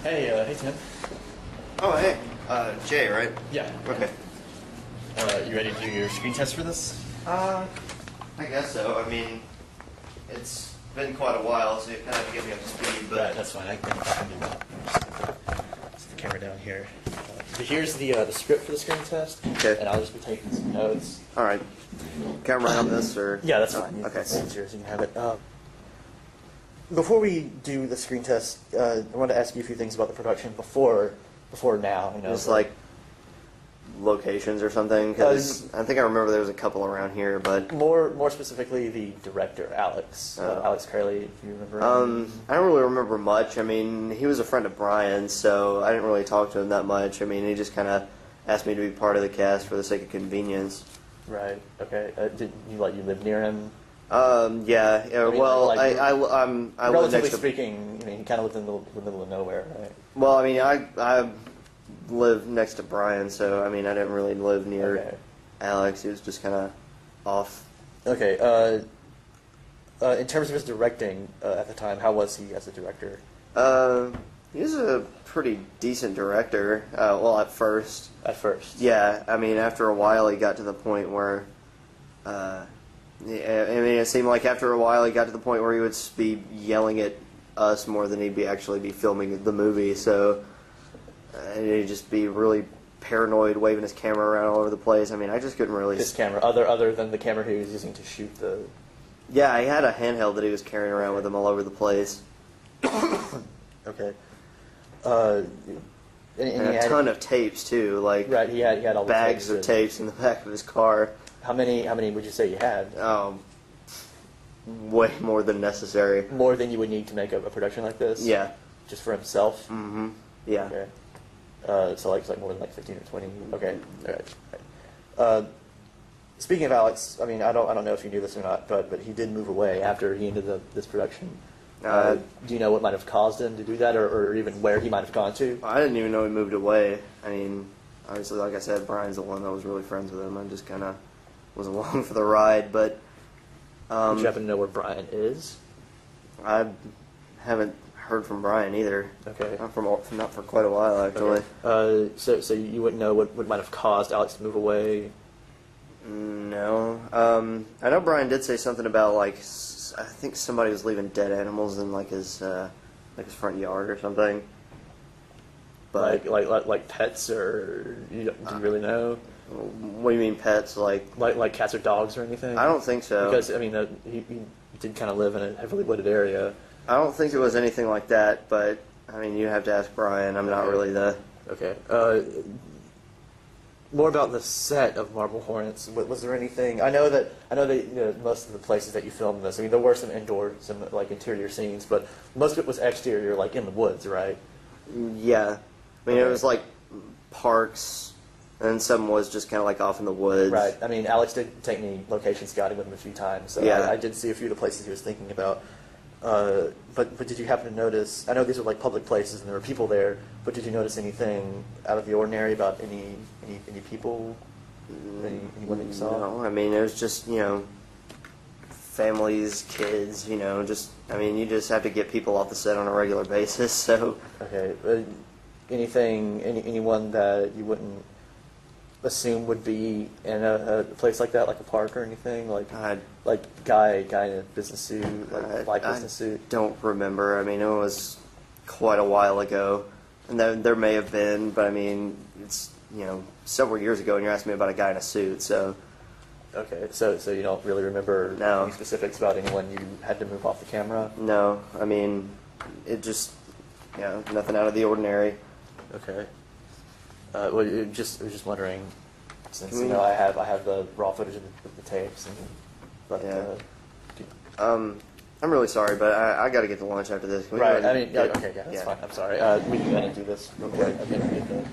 Hey Tim. Oh, hey. Jay, right? Yeah. Okay. You ready to do your screen test for this? I guess so. I mean, it's been quite a while, so you kind of have to get me up to speed, but... Right, that's fine. I can do that. Set the camera down here. So here's the script for the screen test. Okay. And I'll just be taking some notes. All right. Can I write on this, or...? Yeah, that's fine. Okay. It's yours. You can have it. Before we do the screen test, I wanted to ask you a few things about the production before now. You know, Just like locations or something, because I think I remember there was a couple around here, but... More specifically, the director, Alex. Alex Curley, if you remember him. I don't really remember much. I mean, he was a friend of Brian's, so I didn't really talk to him that much. I mean, he just kind of asked me to be part of the cast for the sake of convenience. Right. Okay. Did you live near him? Yeah. I mean, well, I relatively live next to... speaking, I mean, he kind of lived in the middle of nowhere, right? Well, I mean, I live next to Brian, so I mean, I didn't really live near Alex. He was just kind of off. Okay. In terms of his directing at the time, how was he as a director? He was a pretty decent director. Well, at first. At first. Yeah. I mean, after a while, he got to the point where. I mean, it seemed like after a while, he got to the point where he would be yelling at us more than he'd actually be filming the movie. So. And he'd just be really paranoid, waving his camera around all over the place. I mean, I just couldn't really... His camera, other than the camera he was using to shoot the... Yeah, he had a handheld that he was carrying around with him all over the place. Okay. And a ton of tapes, too. Like, right, he had all the bags of tapes in the back of his car. How many would you say you had? Way more than necessary. More than you would need to make a production like this? Yeah. Just for himself? Mm-hmm. Yeah. Okay. So like more than 15 or 20. Okay. All right. Speaking of Alex, I mean, I don't know if you knew this or not, but he did move away after he ended this production. Do you know what might have caused him to do that, or even where he might have gone to? I didn't even know he moved away. I mean, obviously, like I said, Brian's the one that was really friends with him. I just kind of was along for the ride, but... Did you happen to know where Brian is? I haven't heard from Brian either. Okay. Not for quite a while, actually. Okay. So you wouldn't know what might have caused Alex to move away? No. I know Brian did say something about, like, I think somebody was leaving dead animals in like his front yard or something. But like pets, or do you really know? What do you mean pets? Like cats or dogs or anything? I don't think so. Because I mean, he did kind of live in a heavily wooded area. I don't think it was anything like that, but I mean, you have to ask Brian. I'm not really the... Okay. More about the set of Marble Hornets. Was there anything? I know that most of the places that you filmed this. I mean, there were some like interior scenes, but most of it was exterior, like in the woods, right? Yeah. I mean, it was like parks, and some was just kind of like off in the woods. Right. I mean, Alex did take me location scouting with him a few times, so yeah. I did see a few of the places he was thinking about. But did you happen to notice? I know these were like public places and there were people there, but did you notice anything out of the ordinary about any people, anyone that you saw? No, I mean, it was just families, kids. Just I mean, you just have to get people off the set on a regular basis. So okay, anyone that you wouldn't assume would be in a place like that, like a park or anything, like guy in a business suit, like black business suit? Don't remember. I mean, it was quite a while ago, and there may have been, but I mean, it's several years ago, and you're asking me about a guy in a suit, so. Okay, so you don't really remember any specifics about anyone you had to move off the camera? No, I mean, it just nothing out of the ordinary. Okay. Well, I was just wondering, since I have the raw footage of the tapes, I'm really sorry, but I got to get to lunch after this. Right. I mean, okay, yeah, that's fine. I'm sorry. We can do this real quick. Okay.